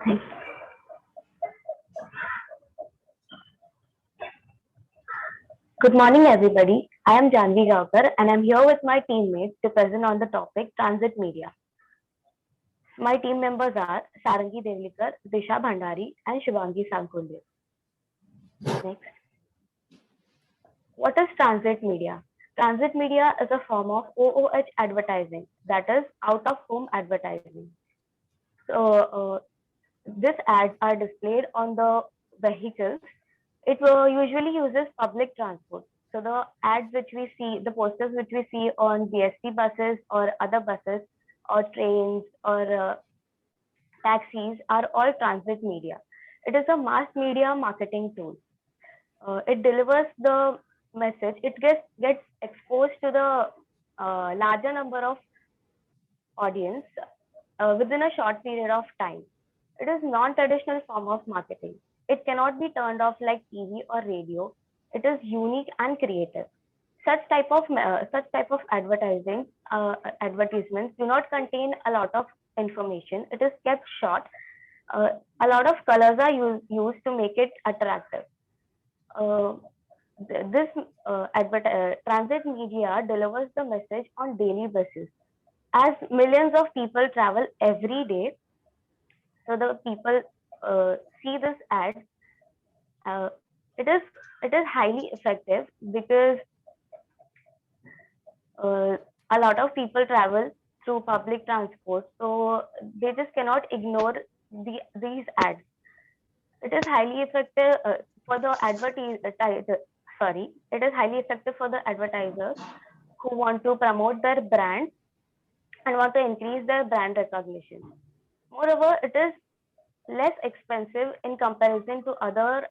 Good morning, everybody. I am Janvi Gaukar and I'm here with my teammates to present on the topic transit media. My team members are Sarangi Devlikar, Disha Bhandari, and Shivangi Sankunde. Next. What is transit media? Transit media is a form of OOH advertising, that is, out of home advertising. So, these ads are displayed on the vehicles. It usually uses public transport. So the ads which we see, the posters which we see on BST buses or other buses or trains or taxis are all transit media. It is a mass media marketing tool. It delivers the message. It gets exposed to the larger number of audience within a short period of time. It is non-traditional form of marketing. It cannot be turned off like TV or radio. It is unique and creative. Such type of advertisements do not contain a lot of information. It is kept short. A lot of colors are used to make it attractive. Uh, this transit media delivers the message on daily basis. As millions of people travel every day, so the people see this ad. Uh, it is highly effective because uh, a lot of people travel through public transport, so they just cannot ignore these ads. It is highly effective for the advertiser. Sorry, it is highly effective for the advertisers who want to promote their brand and want to increase their brand recognition. Moreover, it is less expensive in comparison to other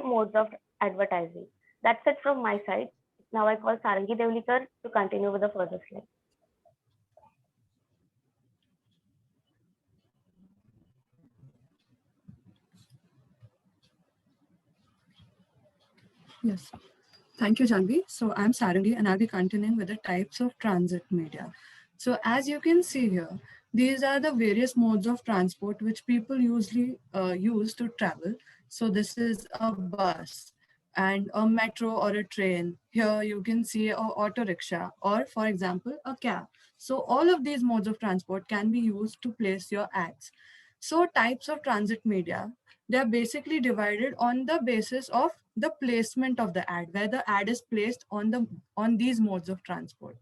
modes of advertising. That's it from my side. Now I call Sarangi Devlikar to continue with the further slide. Yes. Thank you, Janvi. So I'm Sarangi and I'll be continuing with the types of transit media. So as you can see here, these are the various modes of transport which people usually use to travel. So this is a bus and a metro or a train. Here you can see a auto rickshaw or, for example, a cab. So all of these modes of transport can be used to place your ads. So types of transit media, they are basically divided on the basis of the placement of the ad, where the ad is placed on these modes of transport.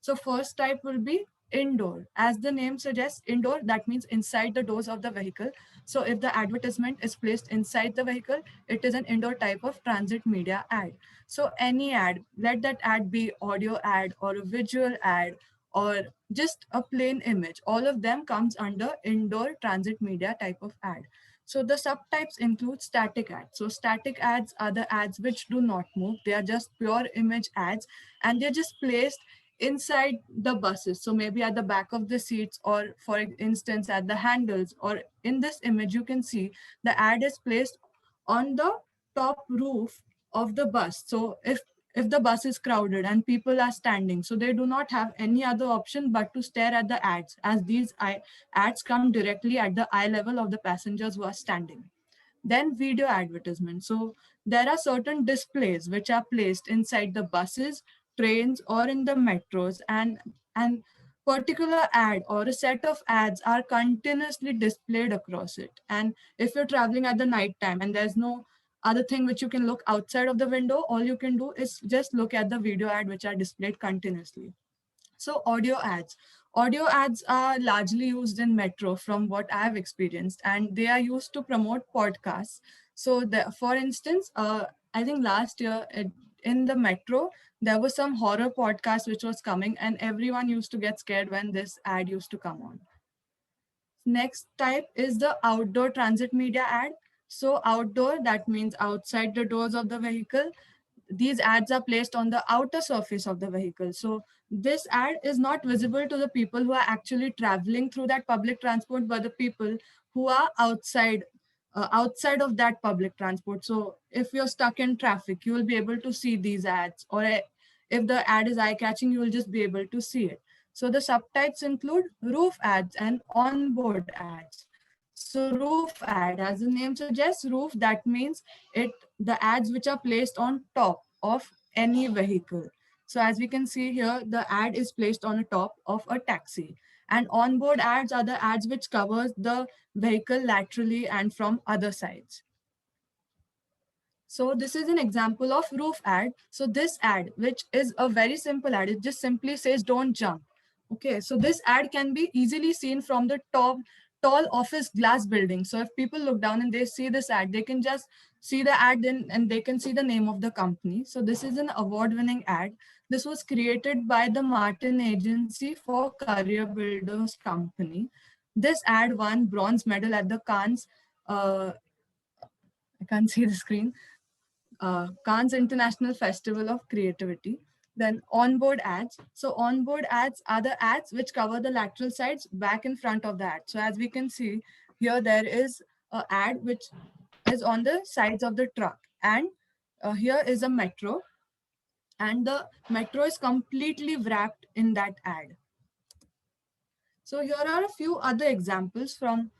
So first type will be indoor. As the name suggests, indoor, that means inside the doors of the vehicle. So if the advertisement is placed inside the vehicle, it is an indoor type of transit media ad. So any ad, let that ad be audio ad or a visual ad or just a plain image, all of them comes under indoor transit media type of ad. So the subtypes include static ads. So static ads are the ads which do not move. They are just pure image ads and they're just placed inside the buses. So maybe at the back of the seats or for instance at the handles, or in this image you can see the ad is placed on the top roof of the bus. So if the bus is crowded and people are standing, so they do not have any other option but to stare at the ads, as these ads come directly at the eye level of the passengers who are standing. Then video advertisement. So there are certain displays which are placed inside the buses, trains, or in the metros, and particular ad or a set of ads are continuously displayed across it. And if you're traveling at the night time and there's no other thing which you can look outside of the window, all you can do is just look at the video ad which are displayed continuously. So audio ads. Audio ads are largely used in metro from what I have experienced, and they are used to promote podcasts. So for instance, I think last year in the metro, there was some horror podcast which was coming and everyone used to get scared when this ad used to come on. Next type is the outdoor transit media ad. So outdoor, that means outside the doors of the vehicle. These ads are placed on the outer surface of the vehicle. So this ad is not visible to the people who are actually traveling through that public transport, but the people who are outside of that public transport. So if you're stuck in traffic, you will be able to see these ads, or if the ad is eye-catching, you will just be able to see it. So the subtypes include roof ads and onboard ads. So roof ad, as the name suggests, roof, that means the ads which are placed on top of any vehicle. So as we can see here, the ad is placed on the top of a taxi. And onboard ads are the ads which covers the vehicle laterally and from other sides. So this is an example of roof ad. So this ad, which is a very simple ad, it just simply says don't jump. Okay, so this ad can be easily seen from the top tall office glass building. So if people look down and they see this ad, they can just see the ad then and they can see the name of the company. So this is an award-winning ad. This was created by the Martin Agency for Career Builders Company. This ad won bronze medal at the Cannes. Uh, I can't see the screen. Cannes International Festival of Creativity. Then onboard ads. So onboard ads are the ads which cover the lateral sides back in front of the ad. So as we can see here, there is an ad which is on the sides of the truck. And here is a metro. And the metro is completely wrapped in that ad. So here are a few other examples from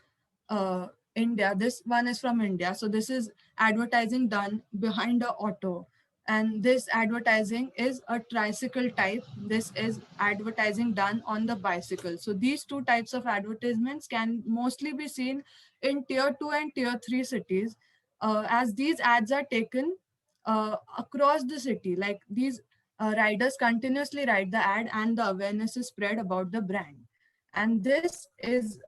India. This one is from India. So this is advertising done behind a auto. And this advertising is a tricycle type. This is advertising done on the bicycle. So these two types of advertisements can mostly be seen in tier 2 and tier 3 cities, as these ads are taken across the city. Like these riders continuously ride the ad and the awareness is spread about the brand. And this is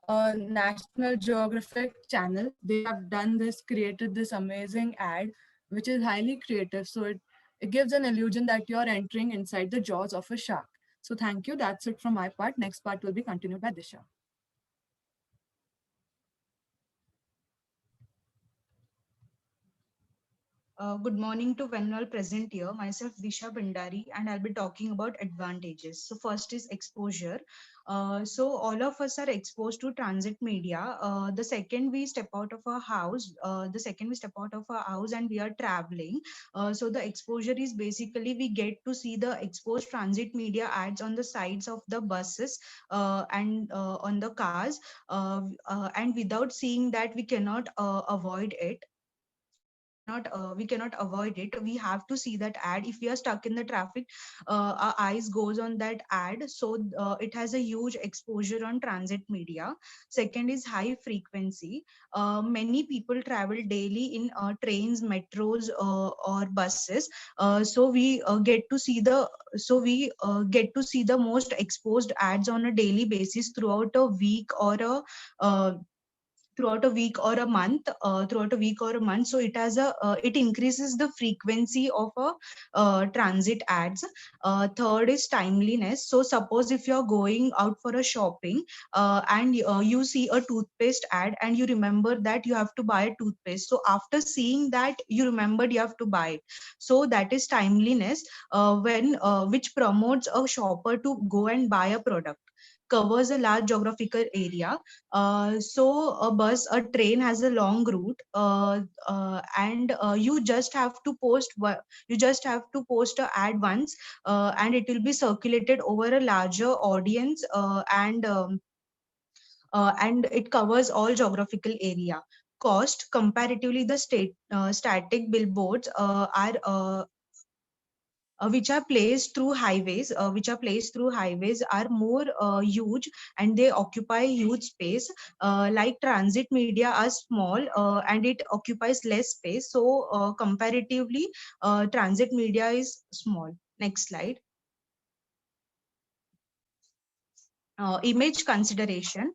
a National Geographic channel. They have done this, created this amazing ad, which is highly creative. So it gives an illusion that you're entering inside the jaws of a shark. So thank you. That's it from my part. Next part will be continued by Disha. Good morning to when all present here. Myself Disha Bhandari, and I'll be talking about advantages. So first is exposure. So all of us are exposed to transit media. The second we step out of our house, and we are traveling. So the exposure is basically we get to see the exposed transit media ads on the sides of the buses and on the cars. And without seeing that, we cannot avoid it. We cannot avoid it. We have to see that ad. If we are stuck in the traffic, our eyes goes on that ad. So it has a huge exposure on transit media. Second is high frequency. Many people travel daily in trains, metros, or buses. So we get to see the most exposed ads on a daily basis uh, throughout a week or a month. So it increases the frequency of a transit ads. Third is timeliness. So suppose if you're going out for a shopping, and you see a toothpaste ad and you remember that you have to buy a toothpaste, so after seeing that you remembered you have to buy it. So that is timeliness, when which promotes a shopper to go and buy a product. Covers a large geographical area. So a train has a long route, and you just have to post a ad once, and it will be circulated over a larger audience, and it covers all geographical area. Cost comparatively, the static billboards which are placed through highways are more huge, and they occupy huge space. Like transit media are small, and it occupies less space. So comparatively, transit media is small. Next slide. Image consideration.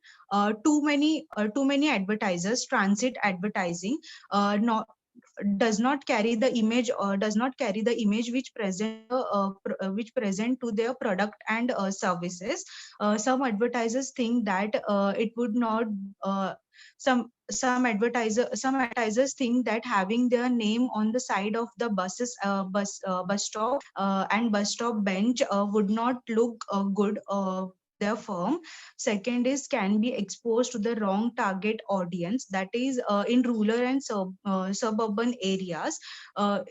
Too many advertisers transit advertising not does not carry the image which present to their product and services. Some advertisers think that it would not some advertisers think that having their name on the side of the bus stop and bus stop bench would not look good their firm. Second is can be exposed to the wrong target audience, that is in rural and suburban areas.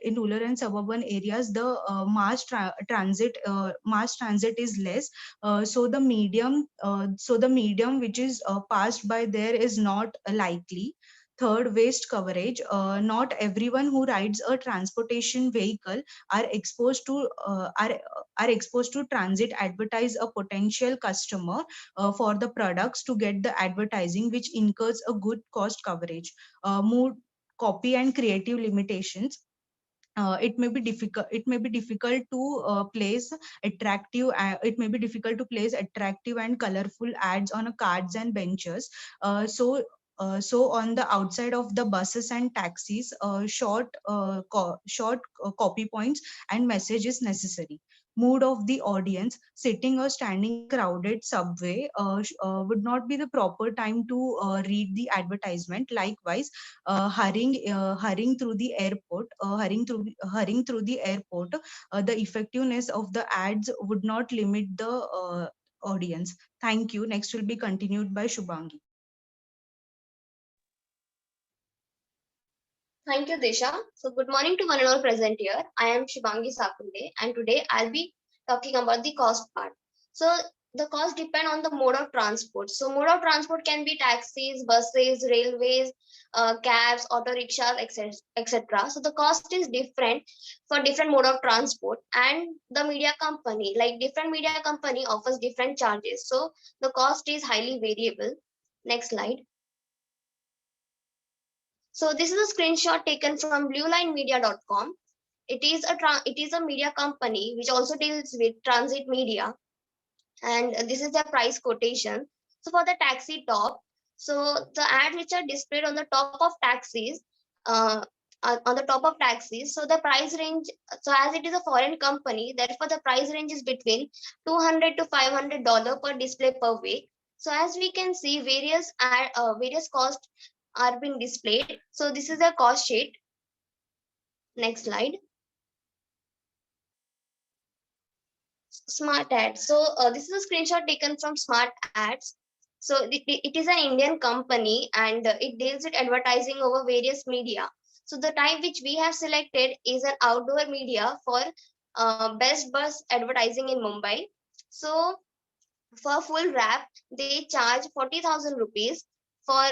In rural and suburban areas, the mass transit is less, so the medium which is passed by there is not likely. Third, waste coverage. Not everyone who rides a transportation vehicle are exposed to transit advertise a potential customer for the products to get the advertising, which incurs a good cost coverage. Mood, copy and creative limitations. It may be difficult to place it may be difficult to place attractive and colorful ads on a cards and benches. So on the outside of the buses and taxis, short copy points and message is necessary. Mood of the audience. Sitting or standing in a crowded subway would not be the proper time to read the advertisement. Likewise, hurrying through the airport, the effectiveness of the ads would not limit the audience. Thank you. Next will be continued by Shubhangi. Thank you, Disha. So, good morning to one and all present here. I am Shivangi Sakunde, and today I'll be talking about the cost part. So, the cost depend on the mode of transport. So, mode of transport can be taxis, buses, railways, cabs, auto rickshaws, etc. So, the cost is different for different mode of transport, and the media company, like different media company, offers different charges. So, the cost is highly variable. Next slide. So this is a screenshot taken from bluelinemedia.com. It is a media company which also deals with transit media, and this is their price quotation. So for the taxi top, so the ads which are displayed on the top of taxis, uh, on the top of taxis. So the price range. So as it is a foreign company, therefore the price range is between $200 to $500 per display per week. So as we can see, various costs are being displayed. So this is a cost sheet. Next slide. Smart ads. So this is a screenshot taken from Smart Ads. So it is an Indian company, and it deals with advertising over various media. So the type which we have selected is an outdoor media for best bus advertising in Mumbai. So for full wrap, they charge 40,000 rupees. For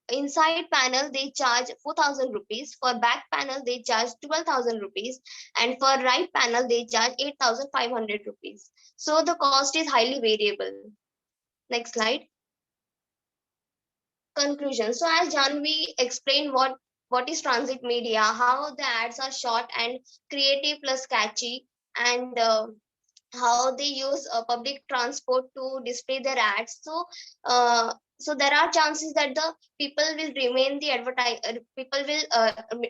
inside panel, they charge 4,000 rupees. For back panel, they charge 12,000 rupees. And for right panel, they charge 8,500 rupees. So the cost is highly variable. Next slide. Conclusion. So as Janvi explained what is transit media, how the ads are short and creative plus catchy, and how they use public transport to display their ads. So there are chances that the people will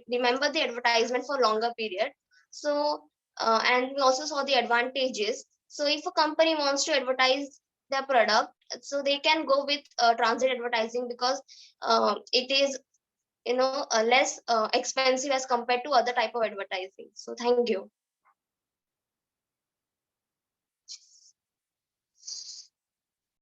remember the advertisement for longer period. So and we also saw the advantages. So if a company wants to advertise their product, so they can go with transit advertising, because it is less expensive as compared to other type of advertising. So thank you.